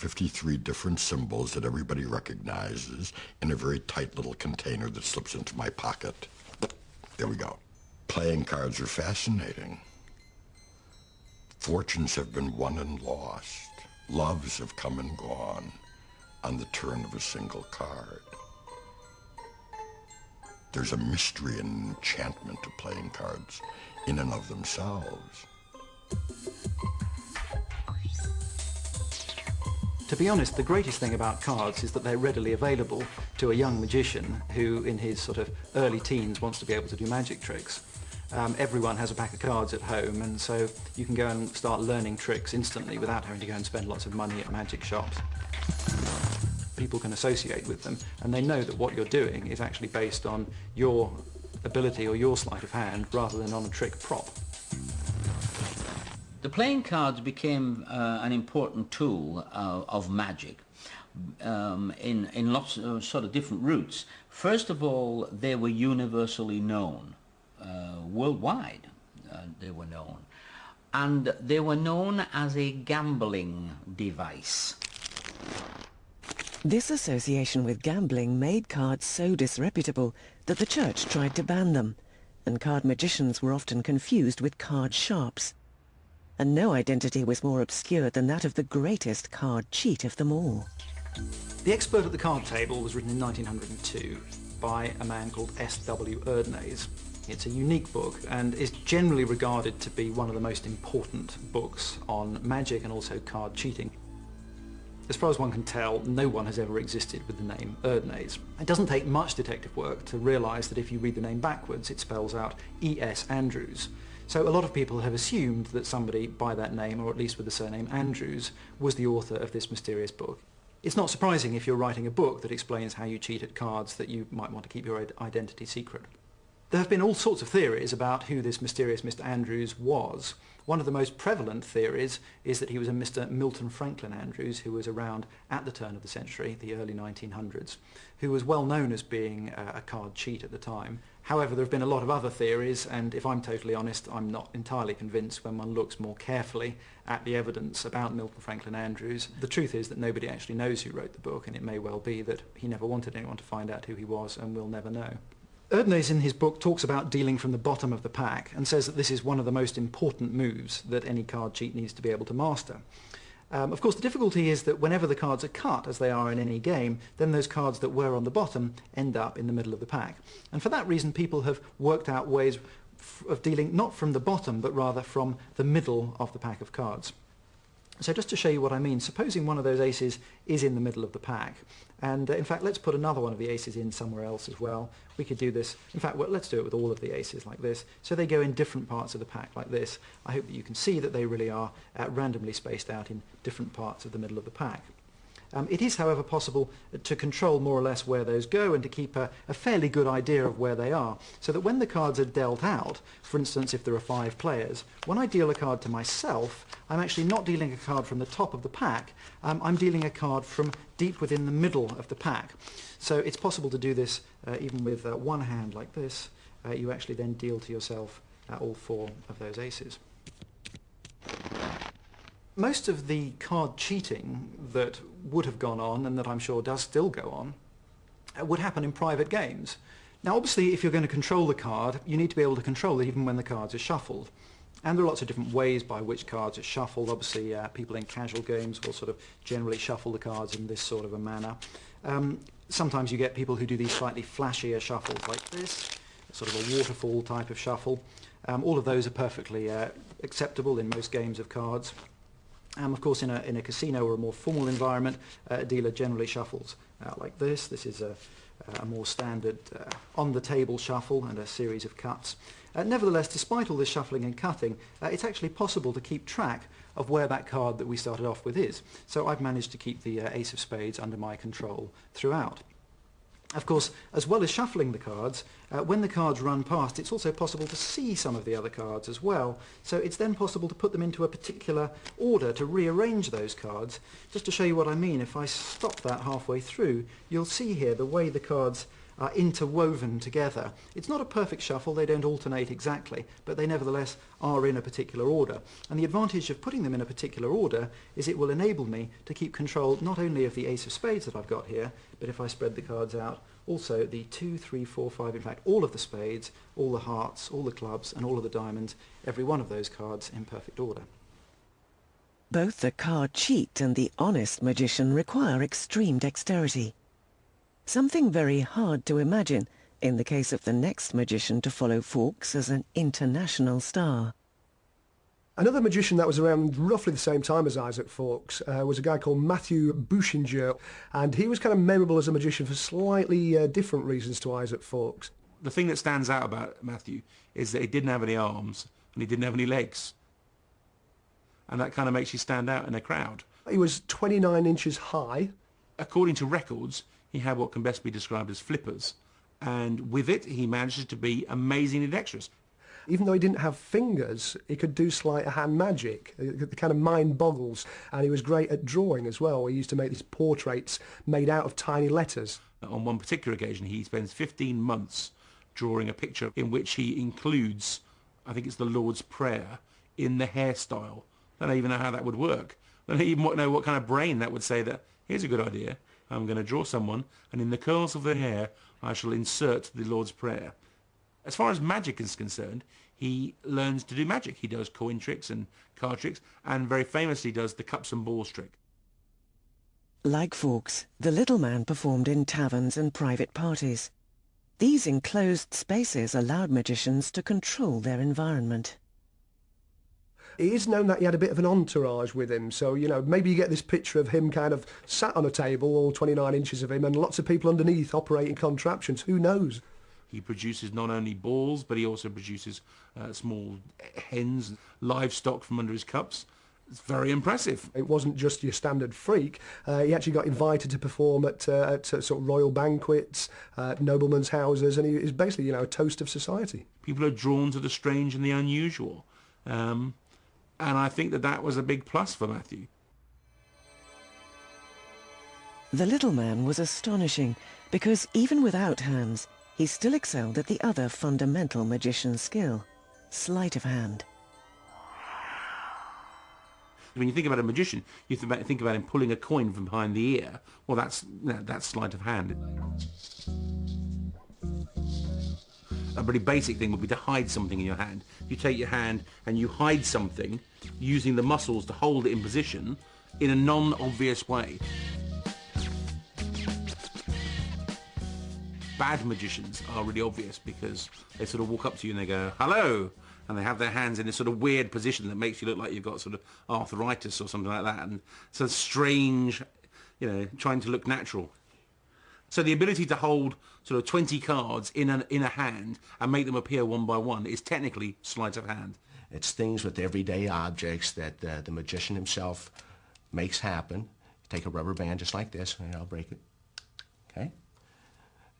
53 different symbols that everybody recognizes in a very tight little container that slips into my pocket. There we go. Playing cards are fascinating. Fortunes have been won and lost. Loves have come and gone on the turn of a single card. There's a mystery and enchantment to playing cards in and of themselves. To be honest, the greatest thing about cards is that they're readily available to a young magician who, in his sort of early teens, wants to be able to do magic tricks. Everyone has a pack of cards at home, and so you can go and start learning tricks instantly without having to go and spend lots of money at magic shops. People can associate with them, and they know that what you're doing is actually based on your ability or your sleight of hand rather than on a trick prop. The playing cards became an important tool of magic in lots of sort of different routes. First of all, they were universally known. Worldwide they were known. And they were known as a gambling device. This association with gambling made cards so disreputable that the church tried to ban them, and card magicians were often confused with card sharps. And no identity was more obscure than that of the greatest card cheat of them all. The Expert at the Card Table was written in 1902 by a man called S.W. Erdnase. It's a unique book and is generally regarded to be one of the most important books on magic and also card cheating. As far as one can tell, no one has ever existed with the name Erdnase. It doesn't take much detective work to realise that if you read the name backwards, it spells out E.S. Andrews. So a lot of people have assumed that somebody by that name, or at least with the surname Andrews, was the author of this mysterious book. It's not surprising if you're writing a book that explains how you cheat at cards that you might want to keep your identity secret. There have been all sorts of theories about who this mysterious Mr. Andrews was. One of the most prevalent theories is that he was a Mr. Milton Franklin Andrews, who was around at the turn of the century, the early 1900s, who was well known as being a card cheat at the time. However, there have been a lot of other theories, and if I'm totally honest, I'm not entirely convinced when one looks more carefully at the evidence about Milton Franklin Andrews. The truth is that nobody actually knows who wrote the book, and it may well be that he never wanted anyone to find out who he was, and we'll never know. Erdnase in his book talks about dealing from the bottom of the pack and says that this is one of the most important moves that any card cheat needs to be able to master. Of course, the difficulty is that whenever the cards are cut, as they are in any game, then those cards that were on the bottom end up in the middle of the pack. And for that reason, people have worked out ways of dealing not from the bottom, but rather from the middle of the pack of cards. So just to show you what I mean, supposing one of those aces is in the middle of the pack, and in fact let's put another one of the aces in somewhere else as well. We could do this, in fact let's do it with all of the aces like this, so they go in different parts of the pack like this. I hope that you can see that they really are randomly spaced out in different parts of the middle of the pack. It is, however, possible to control more or less where those go and to keep a fairly good idea of where they are, so that when the cards are dealt out, for instance if there are 5 players, when I deal a card to myself, I'm actually not dealing a card from the top of the pack, I'm dealing a card from deep within the middle of the pack. So it's possible to do this even with one hand like this. You actually then deal to yourself all 4 of those aces. Most of the card cheating that would have gone on, and that I'm sure does still go on, would happen in private games. Now obviously if you're going to control the card, you need to be able to control it even when the cards are shuffled. And there are lots of different ways by which cards are shuffled. Obviously people in casual games will sort of generally shuffle the cards in this sort of a manner. Sometimes you get people who do these slightly flashier shuffles like this, sort of a waterfall type of shuffle. All of those are perfectly acceptable in most games of cards. Of course, in a casino or a more formal environment, a dealer generally shuffles like this. This is a more standard on-the-table shuffle and a series of cuts. Nevertheless, despite all this shuffling and cutting, it's actually possible to keep track of where that card that we started off with is. So I've managed to keep the ace of spades under my control throughout. Of course, as well as shuffling the cards, when the cards run past, it's also possible to see some of the other cards as well. So it's then possible to put them into a particular order, to rearrange those cards. Just to show you what I mean, if I stop that halfway through, you'll see here the way the cards are interwoven together. It's not a perfect shuffle, they don't alternate exactly, but they nevertheless are in a particular order. And the advantage of putting them in a particular order is it will enable me to keep control not only of the ace of spades that I've got here, but if I spread the cards out, also the 2, 3, 4, 5, in fact all of the spades, all the hearts, all the clubs and all of the diamonds, every one of those cards in perfect order. Both the card cheat and the honest magician require extreme dexterity. Something very hard to imagine in the case of the next magician to follow Fawkes as an international star. Another magician that was around roughly the same time as Isaac Fawkes was a guy called Matthew Bouchinger, and he was kind of memorable as a magician for slightly different reasons to Isaac Fawkes. The thing that stands out about Matthew is that he didn't have any arms and he didn't have any legs. And that kind of makes you stand out in a crowd. He was 29 inches high. According to records, he had what can best be described as flippers. And with it, he managed to be amazingly dexterous. Even though he didn't have fingers, he could do sleight of hand magic. The kind of mind boggles. And he was great at drawing as well. He used to make these portraits made out of tiny letters. On one particular occasion, he spends 15 months drawing a picture in which he includes, I think it's the Lord's Prayer, in the hairstyle. I don't even know how that would work. I don't even know what kind of brain that would say that, here's a good idea. I'm going to draw someone, and in the curls of their hair, I shall insert the Lord's Prayer. As far as magic is concerned, he learns to do magic. He does coin tricks and card tricks, and very famously does the cups and balls trick. Like Fawkes, the little man performed in taverns and private parties. These enclosed spaces allowed magicians to control their environment. It is known that he had a bit of an entourage with him, so, you know, maybe you get this picture of him kind of sat on a table, all 29 inches of him, and lots of people underneath operating contraptions. Who knows? He produces not only balls, but he also produces small hens, livestock from under his cups. It's very impressive. It wasn't just your standard freak. He actually got invited to perform at sort of royal banquets, noblemen's houses, and he is basically, you know, a toast of society. People are drawn to the strange and the unusual. And I think that that was a big plus for Matthew. The little man was astonishing because even without hands, he still excelled at the other fundamental magician skill, sleight of hand. When you think about a magician, you think about him pulling a coin from behind the ear. Well, that's sleight of hand. A pretty basic thing would be to hide something in your hand. You take your hand and you hide something using the muscles to hold it in position in a non-obvious way. Bad magicians are really obvious because they sort of walk up to you and they go, hello, and they have their hands in this sort of weird position that makes you look like you've got sort of arthritis or something like that, and it's a strange, you know, trying to look natural. So the ability to hold sort of 20 cards in a hand and make them appear one by one is technically sleight of hand. It's things with everyday objects that the magician himself makes happen. Take a rubber band just like this, and I'll break it, okay?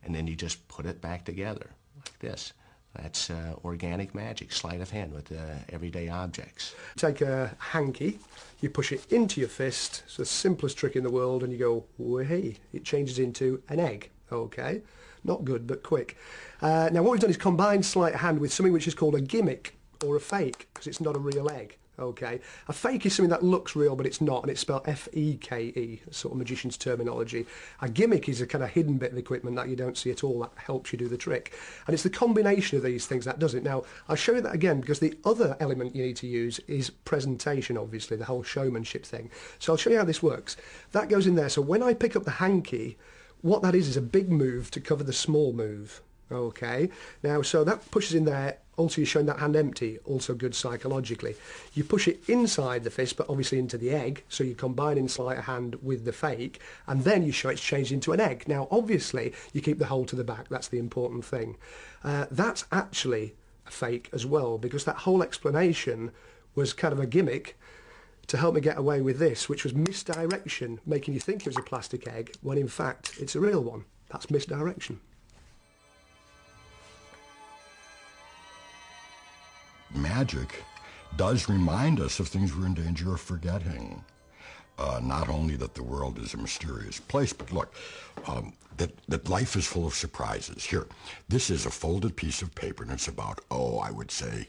And then you just put it back together like this. That's organic magic, sleight of hand with everyday objects. Take a hanky, you push it into your fist, it's the simplest trick in the world, and you go, way, it changes into an egg, okay? Not good, but quick. Now what we've done is combine sleight of hand with something which is called a gimmick, or a fake, because it's not a real egg. Okay, a fake is something that looks real but it's not, and it's spelled F-E-K-E, sort of magician's terminology. A gimmick is a kind of hidden bit of equipment that you don't see at all that helps you do the trick. And it's the combination of these things that does it. Now, I'll show you that again because the other element you need to use is presentation, obviously, the whole showmanship thing. So I'll show you how this works. That goes in there, so when I pick up the hanky, what that is a big move to cover the small move. Okay, now so that pushes in there. Also, you're showing that hand empty, also good psychologically. You push it inside the fist, but obviously into the egg, so you're combining sleight of hand with the fake, and then you show it's changed into an egg. Now, obviously, you keep the hole to the back, that's the important thing. That's actually a fake as well, because that whole explanation was kind of a gimmick to help me get away with this, which was misdirection, making you think it was a plastic egg, when in fact, it's a real one. That's misdirection. Magic does remind us of things we're in danger of forgetting. not only that the world is a mysterious place, but look, that life is full of surprises. Here, this is a folded piece of paper, and it's about, I would say,